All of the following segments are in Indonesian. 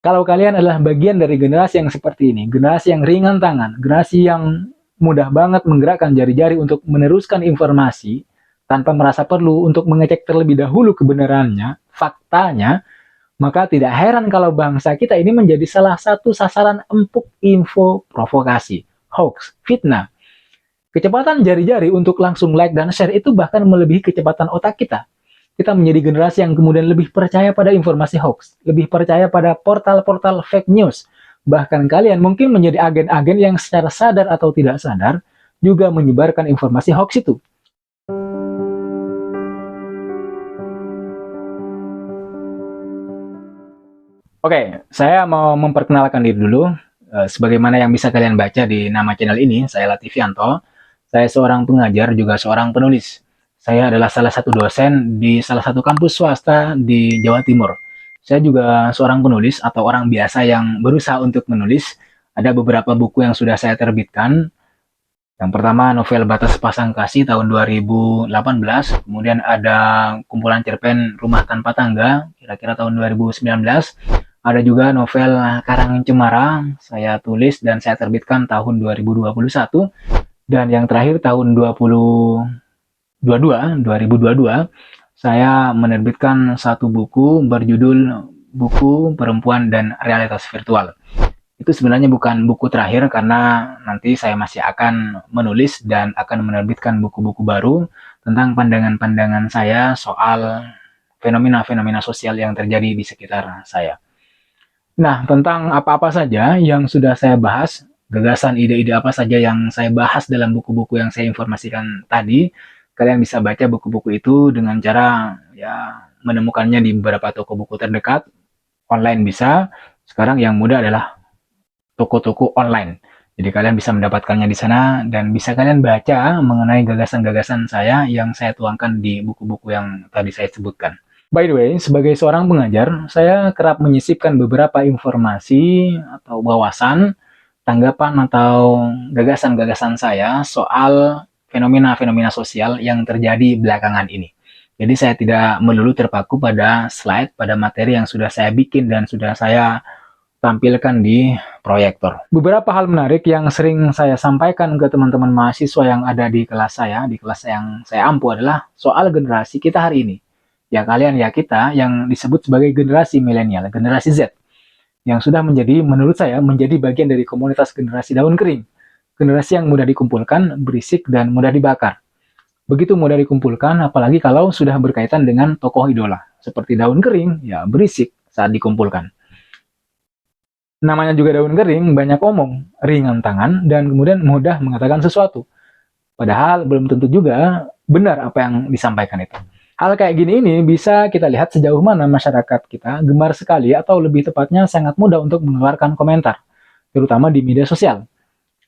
Kalau kalian adalah bagian dari generasi yang seperti ini, generasi yang ringan tangan, generasi yang mudah banget menggerakkan jari-jari untuk meneruskan informasi tanpa merasa perlu untuk mengecek terlebih dahulu kebenarannya, faktanya, maka tidak heran kalau bangsa kita ini menjadi salah satu sasaran empuk info provokasi, hoax, fitnah. Kecepatan jari-jari untuk langsung like dan share itu bahkan melebihi kecepatan otak kita. Kita menjadi generasi yang kemudian lebih percaya pada informasi hoax, lebih percaya pada portal-portal fake news. Bahkan kalian mungkin menjadi agen-agen yang secara sadar atau tidak sadar juga menyebarkan informasi hoax itu. Oke, saya mau memperkenalkan diri dulu. Sebagaimana yang bisa kalian baca di nama channel ini, saya Latifianto. Saya seorang pengajar, juga seorang penulis. Saya adalah salah satu dosen di salah satu kampus swasta di Jawa Timur. Saya juga seorang penulis atau orang biasa yang berusaha untuk menulis. Ada beberapa buku yang sudah saya terbitkan. Yang pertama novel Batas Pasang Kasih tahun 2018, kemudian ada kumpulan cerpen Rumah Tanpa Tangga kira-kira tahun 2019. Ada juga novel Karang Cemara saya tulis dan saya terbitkan tahun 2021, dan yang terakhir tahun 2022 saya menerbitkan satu buku berjudul Buku Perempuan dan Realitas Virtual. Itu sebenarnya bukan buku terakhir karena nanti saya masih akan menulis dan akan menerbitkan buku-buku baru tentang pandangan-pandangan saya soal fenomena-fenomena sosial yang terjadi di sekitar saya. Nah, tentang apa-apa saja yang sudah saya bahas, gagasan ide-ide apa saja yang saya bahas dalam buku-buku yang saya informasikan tadi, kalian bisa baca buku-buku itu dengan cara ya menemukannya di beberapa toko buku terdekat, online bisa. Sekarang yang mudah adalah toko-toko online. Jadi kalian bisa mendapatkannya di sana dan bisa kalian baca mengenai gagasan-gagasan saya yang saya tuangkan di buku-buku yang tadi saya sebutkan. By the way, sebagai seorang pengajar, saya kerap menyisipkan beberapa informasi atau wawasan, tanggapan atau gagasan-gagasan saya soal fenomena-fenomena sosial yang terjadi belakangan ini. Jadi saya tidak melulu terpaku pada slide, pada materi yang sudah saya bikin dan sudah saya tampilkan di proyektor. Beberapa hal menarik yang sering saya sampaikan ke teman-teman mahasiswa yang ada di kelas saya, di kelas yang saya ampu adalah soal generasi kita hari ini. Ya kalian ya kita yang disebut sebagai generasi milenial, generasi Z. Yang sudah menjadi, menurut saya, menjadi bagian dari komunitas generasi daun kering. Generasi yang mudah dikumpulkan, berisik, dan mudah dibakar. Begitu mudah dikumpulkan, apalagi kalau sudah berkaitan dengan tokoh idola. Seperti daun kering, ya berisik saat dikumpulkan. Namanya juga daun kering, banyak omong, ringan tangan, dan kemudian mudah mengatakan sesuatu. Padahal belum tentu juga benar apa yang disampaikan itu. Hal kayak gini ini bisa kita lihat sejauh mana masyarakat kita gemar sekali atau lebih tepatnya sangat mudah untuk mengeluarkan komentar. Terutama di media sosial.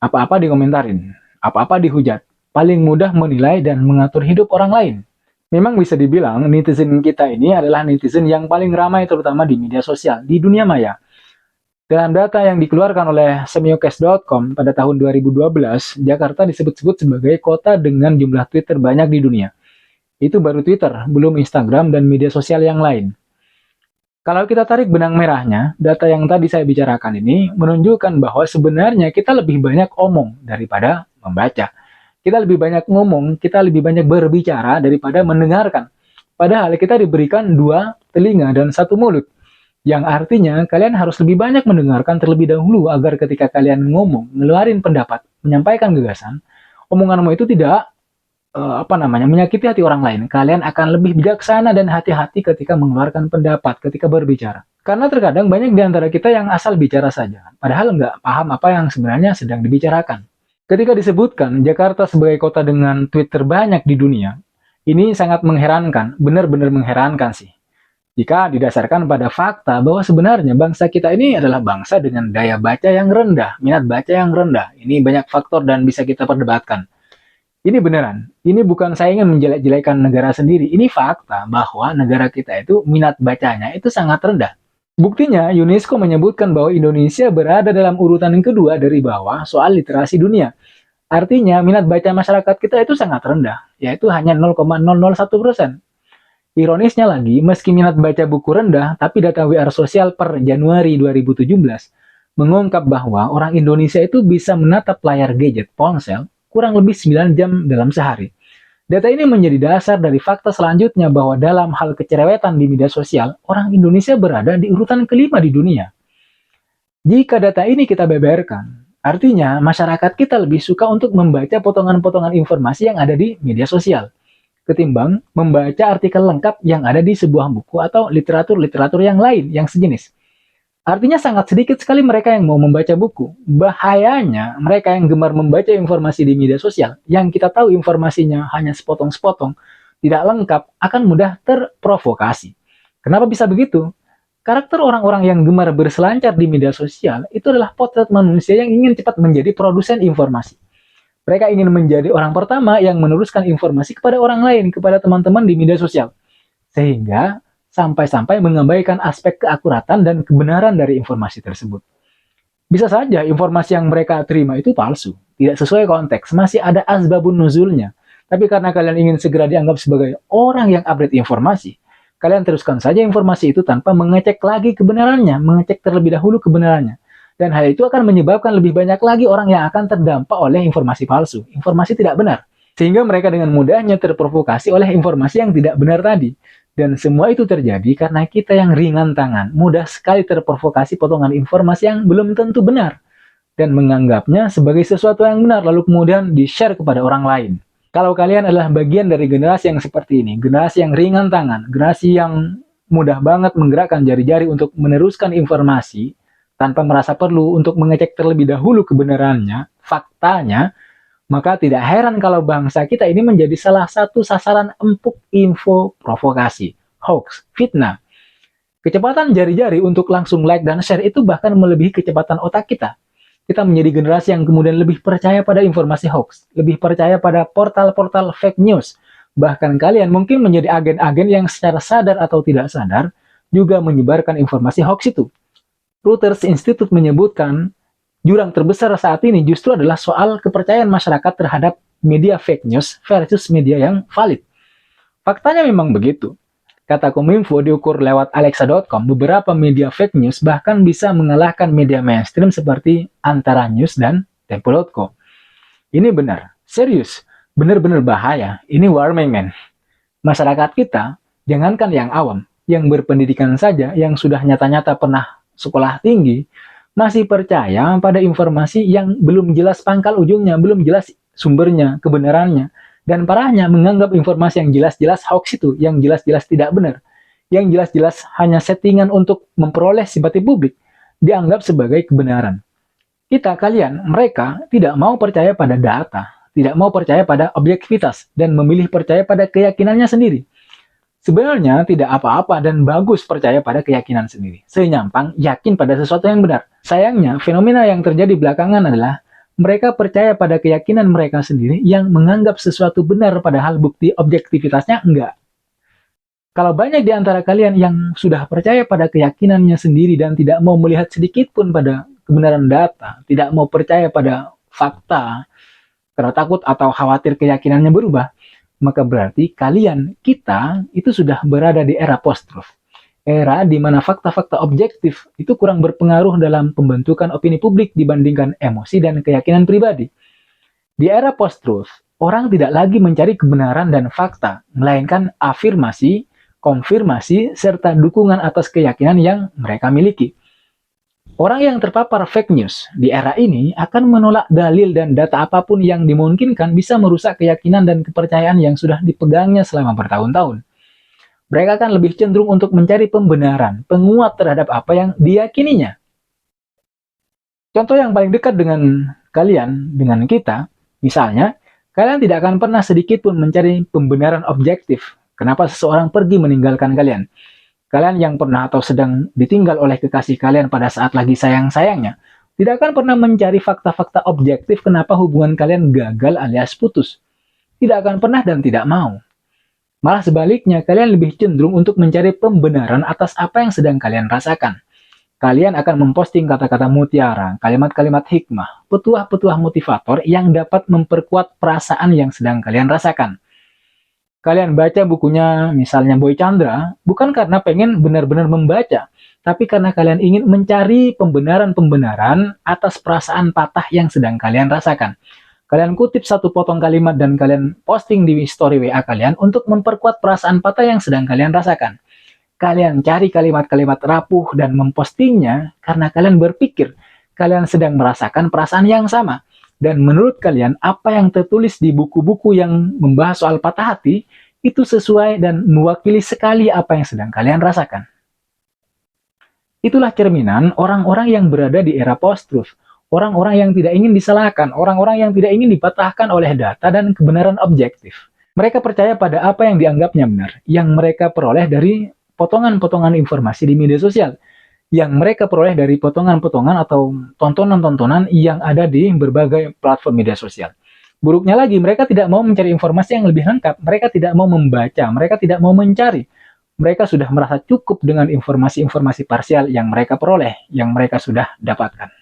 Apa-apa dikomentarin, apa-apa dihujat. Paling mudah menilai dan mengatur hidup orang lain. Memang bisa dibilang netizen kita ini adalah netizen yang paling ramai terutama di media sosial, di dunia maya. Dalam data yang dikeluarkan oleh Semiokes.com pada tahun 2012, Jakarta disebut-sebut sebagai kota dengan jumlah tweet terbanyak di dunia. Itu baru Twitter, belum Instagram dan media sosial yang lain. Kalau kita tarik benang merahnya, data yang tadi saya bicarakan ini menunjukkan bahwa sebenarnya kita lebih banyak omong daripada membaca. Kita lebih banyak ngomong, kita lebih banyak berbicara daripada mendengarkan. Padahal kita diberikan 2 telinga dan 1 mulut. Yang artinya kalian harus lebih banyak mendengarkan terlebih dahulu agar ketika kalian ngomong, ngeluarin pendapat, menyampaikan gagasan, omonganmu itu tidak menyakiti hati orang lain. Kalian akan lebih bijaksana dan hati-hati ketika mengeluarkan pendapat, ketika berbicara. Karena terkadang banyak di antara kita yang asal bicara saja, padahal nggak paham apa yang sebenarnya sedang dibicarakan. Ketika disebutkan Jakarta sebagai kota dengan tweet terbanyak di dunia, ini sangat mengherankan, benar-benar mengherankan sih. Jika didasarkan pada fakta bahwa sebenarnya bangsa kita ini adalah bangsa dengan daya baca yang rendah, minat baca yang rendah. Ini banyak faktor dan bisa kita perdebatkan. Ini beneran, ini bukan saya ingin menjelek-jelekan negara sendiri, ini fakta bahwa negara kita itu minat bacanya itu sangat rendah. Buktinya, UNESCO menyebutkan bahwa Indonesia berada dalam urutan yang kedua dari bawah soal literasi dunia. Artinya, minat baca masyarakat kita itu sangat rendah, yaitu hanya 0,001%. Ironisnya lagi, meski minat baca buku rendah, tapi data WR Sosial per Januari 2017 mengungkap bahwa orang Indonesia itu bisa menatap layar gadget ponsel kurang lebih 9 jam dalam sehari. Data ini menjadi dasar dari fakta selanjutnya bahwa dalam hal kecerewetan di media sosial, orang Indonesia berada di urutan kelima di dunia. Jika data ini kita beberkan, artinya masyarakat kita lebih suka untuk membaca potongan-potongan informasi yang ada di media sosial ketimbang membaca artikel lengkap yang ada di sebuah buku atau literatur-literatur yang lain yang sejenis. Artinya sangat sedikit sekali mereka yang mau membaca buku. Bahayanya, mereka yang gemar membaca informasi di media sosial, yang kita tahu informasinya hanya sepotong-sepotong, tidak lengkap, akan mudah terprovokasi. Kenapa bisa begitu? Karakter orang-orang yang gemar berselancar di media sosial itu adalah potret manusia yang ingin cepat menjadi produsen informasi. Mereka ingin menjadi orang pertama yang meneruskan informasi kepada orang lain, kepada teman-teman di media sosial. Sehingga sampai-sampai mengabaikan aspek keakuratan dan kebenaran dari informasi tersebut. Bisa saja informasi yang mereka terima itu palsu, tidak sesuai konteks, masih ada asbabun nuzulnya. Tapi karena kalian ingin segera dianggap sebagai orang yang update informasi, kalian teruskan saja informasi itu tanpa mengecek lagi kebenarannya, mengecek terlebih dahulu kebenarannya. Dan hal itu akan menyebabkan lebih banyak lagi orang yang akan terdampak oleh informasi palsu, informasi tidak benar. Sehingga mereka dengan mudahnya terprovokasi oleh informasi yang tidak benar tadi. Dan semua itu terjadi karena kita yang ringan tangan, mudah sekali terprovokasi potongan informasi yang belum tentu benar. Dan menganggapnya sebagai sesuatu yang benar, lalu kemudian di-share kepada orang lain. Kalau kalian adalah bagian dari generasi yang seperti ini, generasi yang ringan tangan, generasi yang mudah banget menggerakkan jari-jari untuk meneruskan informasi, tanpa merasa perlu untuk mengecek terlebih dahulu kebenarannya, faktanya, maka tidak heran kalau bangsa kita ini menjadi salah satu sasaran empuk info provokasi, hoax, fitnah. Kecepatan jari-jari untuk langsung like dan share itu bahkan melebihi kecepatan otak kita. Kita menjadi generasi yang kemudian lebih percaya pada informasi hoax, lebih percaya pada portal-portal fake news. Bahkan kalian mungkin menjadi agen-agen yang secara sadar atau tidak sadar juga menyebarkan informasi hoax itu. Reuters Institute menyebutkan jurang terbesar saat ini justru adalah soal kepercayaan masyarakat terhadap media fake news versus media yang valid. Faktanya memang begitu. Kata Kominfo diukur lewat alexa.com, beberapa media fake news bahkan bisa mengalahkan media mainstream seperti Antara News dan Tempo.co. Ini benar, serius, benar-benar bahaya. Ini warning, man. Masyarakat kita, jangankan yang awam, yang berpendidikan saja, yang sudah nyata-nyata pernah sekolah tinggi, masih percaya pada informasi yang belum jelas pangkal ujungnya, belum jelas sumbernya, kebenarannya. Dan parahnya menganggap informasi yang jelas-jelas hoax itu, yang jelas-jelas tidak benar, yang jelas-jelas hanya settingan untuk memperoleh simpati publik, dianggap sebagai kebenaran. Kita, kalian, mereka tidak mau percaya pada data, tidak mau percaya pada objektivitas, dan memilih percaya pada keyakinannya sendiri. Sebenarnya tidak apa-apa dan bagus percaya pada keyakinan sendiri. Senyampang yakin pada sesuatu yang benar. Sayangnya, fenomena yang terjadi belakangan adalah mereka percaya pada keyakinan mereka sendiri yang menganggap sesuatu benar padahal bukti objektivitasnya enggak. Kalau banyak di antara kalian yang sudah percaya pada keyakinannya sendiri dan tidak mau melihat sedikit pun pada kebenaran data, tidak mau percaya pada fakta, karena takut atau khawatir keyakinannya berubah, maka berarti kalian, kita, itu sudah berada di era post-truth. Era di mana fakta-fakta objektif itu kurang berpengaruh dalam pembentukan opini publik dibandingkan emosi dan keyakinan pribadi. Di era post-truth, orang tidak lagi mencari kebenaran dan fakta, melainkan afirmasi, konfirmasi, serta dukungan atas keyakinan yang mereka miliki. Orang yang terpapar fake news di era ini akan menolak dalil dan data apapun yang dimungkinkan bisa merusak keyakinan dan kepercayaan yang sudah dipegangnya selama bertahun-tahun. Mereka akan lebih cenderung untuk mencari pembenaran, penguat terhadap apa yang diyakininya. Contoh yang paling dekat dengan kalian, dengan kita, misalnya, kalian tidak akan pernah sedikit pun mencari pembenaran objektif kenapa seseorang pergi meninggalkan kalian. Kalian yang pernah atau sedang ditinggal oleh kekasih kalian pada saat lagi sayang-sayangnya, tidak akan pernah mencari fakta-fakta objektif kenapa hubungan kalian gagal alias putus. Tidak akan pernah dan tidak mau. Malah sebaliknya, kalian lebih cenderung untuk mencari pembenaran atas apa yang sedang kalian rasakan. Kalian akan memposting kata-kata mutiara, kalimat-kalimat hikmah, petuah-petuah motivator yang dapat memperkuat perasaan yang sedang kalian rasakan. Kalian baca bukunya misalnya Boy Chandra, bukan karena pengen benar-benar membaca, tapi karena kalian ingin mencari pembenaran-pembenaran atas perasaan patah yang sedang kalian rasakan. Kalian kutip satu potong kalimat dan kalian posting di story WA kalian untuk memperkuat perasaan patah yang sedang kalian rasakan. Kalian cari kalimat-kalimat rapuh dan mempostingnya karena kalian berpikir kalian sedang merasakan perasaan yang sama. Dan menurut kalian, apa yang tertulis di buku-buku yang membahas soal patah hati, itu sesuai dan mewakili sekali apa yang sedang kalian rasakan. Itulah cerminan orang-orang yang berada di era post-truth. Orang-orang yang tidak ingin disalahkan, orang-orang yang tidak ingin dipatahkan oleh data dan kebenaran objektif. Mereka percaya pada apa yang dianggapnya benar, yang mereka peroleh dari potongan-potongan informasi di media sosial, yang mereka peroleh dari potongan-potongan atau tontonan-tontonan yang ada di berbagai platform media sosial. Buruknya lagi, mereka tidak mau mencari informasi yang lebih lengkap, mereka tidak mau membaca, mereka tidak mau mencari. Mereka sudah merasa cukup dengan informasi-informasi parsial yang mereka peroleh, yang mereka sudah dapatkan.